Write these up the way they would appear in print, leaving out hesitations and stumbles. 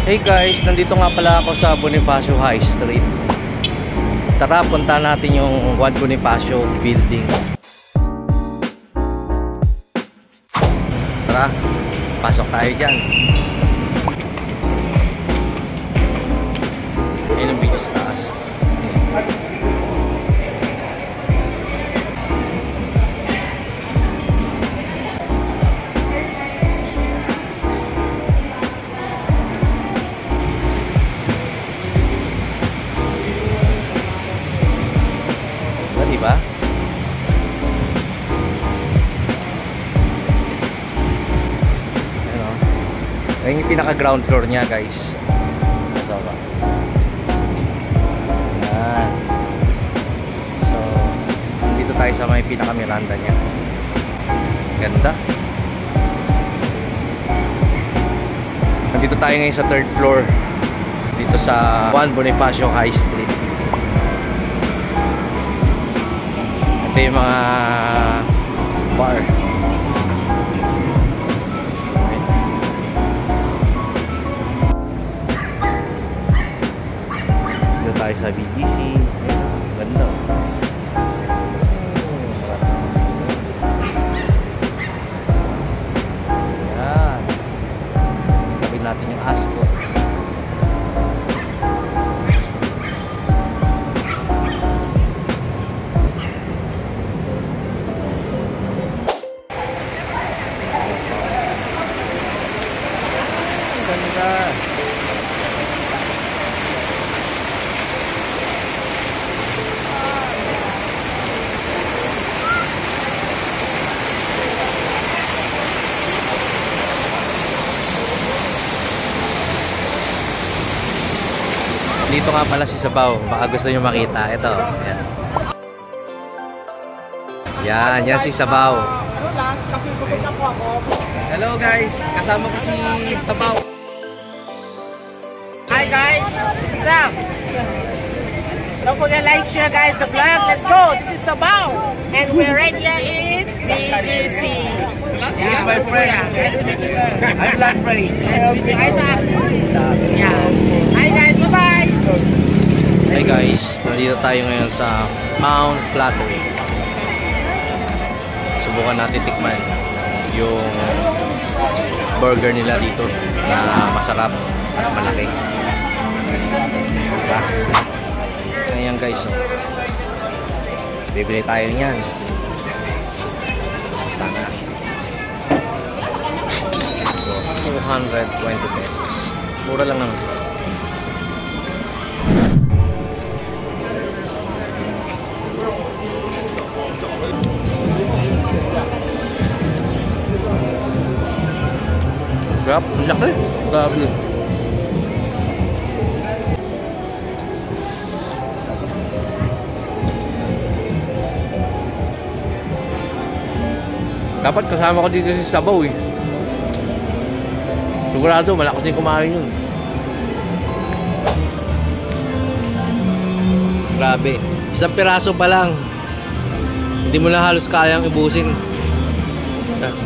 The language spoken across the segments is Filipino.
Hey guys, nandito nga pala ako sa Bonifacio High Street. Tara, punta natin yung Juan Bonifacio building. Tara, pasok tayo dyan. Ayun ang video sa taas. Diba? Ano? Ayun yung pinaka ground floor niya, guys. So, yan. So, dito tayo sa may pinaka miranda niya. Ganda. Nandito tayo ngayon sa 3rd floor dito sa Juan Bonifacio High Street. Ito yung mga bar. Dito tayo sa BGC. Ganda. Yan. Tapin natin yung Ascot. Dito nga pala si Sabaw, baka gusto nyo makita. Ito, yan. Yan si Sabaw. Hello guys, kasama ko si Sabaw. Hi guys, what's up? Don't forget like, share guys the vlog. Let's go. This is Sabaw and we're right here in BGC. He is my friend. Nice to meet you, sir. I'm Black Brain. Nice to meet you, Isaac. Yeah. Hi guys, bye-bye. Hey guys, nandito tayo ngayon sa Mount Flattery. Subukan natin tikman yung burger nila dito na masarap, malaki. Diba? Ayan guys, oh. Bibili tayo niyan. Sana 220 pesos. Mura lang naman. Grabe, laki. Grabe. Dapat kasama ko dito si Sabaw eh. Sigurado malakas yung kumain yun. Grabe. Isang piraso pa lang. Hindi mo na halos kayang ibusin.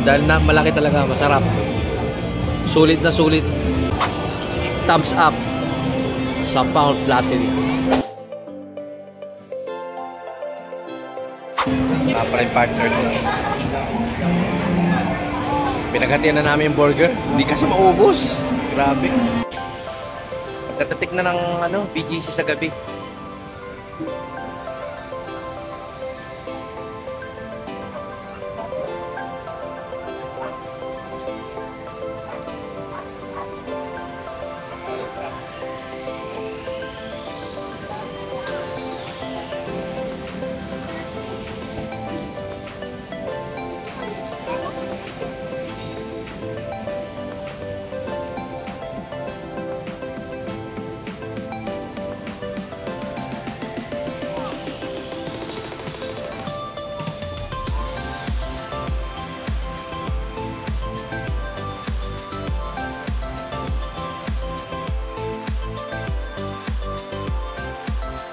Dahil na malaki talaga, masarap. Sulit na sulit. Thumbs up sa Mount Flattery. Para yung partner ko. Pinaghatian na namin yung burger. Hindi kasi maubos. Grabe. Pagkatatik na ng BGC sa gabi.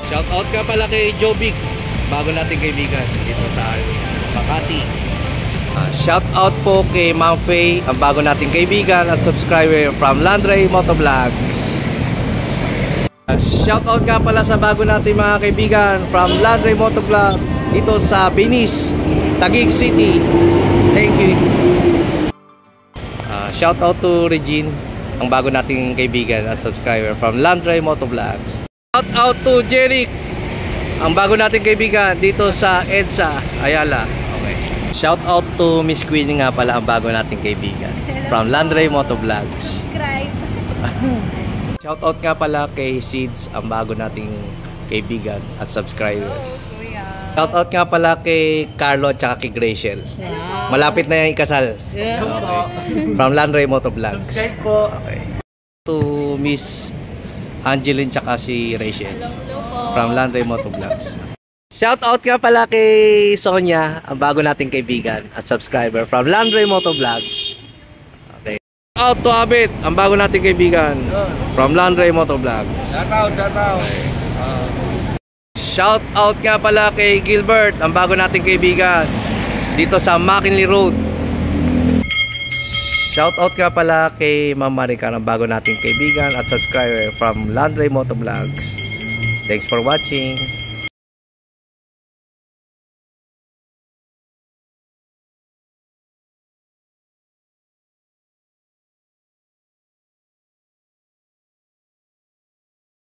Shout out ka pala kay Joe Big, bago nating kaibigan dito sa Makati. Shout out po kay Ma'am Faye, ang bago nating kaibigan at subscriber from Landray Motovlogs. Shout out nga pala sa bago nating mga kaibigan from Landray Motovlogs dito sa Venice, Taguig City. Thank you. Shout out to Regine, ang bago nating kaibigan at subscriber from Landray Motovlogs. Shout out to Jeric, ang bago nating kaibigan dito sa EDSA, Ayala. Okay. Shout out to Miss Queen nga pala, ang bago nating kaibigan from Landray Motovlogs. Subscribe. Shout out nga pala kay Seeds, ang bago nating kaibigan at subscriber. Shout out nga pala kay Carlo at kay Graciel. Malapit na yung ikasal. Okay. From Landray Motovlogs. Subscribe po. Okay. To Miss Angeline tsaka si Rachel from Landray Motovlogs. Shout out nga pala kay Sonia, ang bago nating kaibigan at subscriber from Landray Motovlogs. Okay. Shout out to Abit, ang bago nating kaibigan from Landray Motovlogs. Shout out, shout out. Shout out nga pala kay Gilbert, ang bago nating kaibigan dito sa McKinley Road. Shout out nga pala kay Ma'am Marika, ang bago nating kaibigan at subscriber from Landray Motovlogs. Thanks for watching.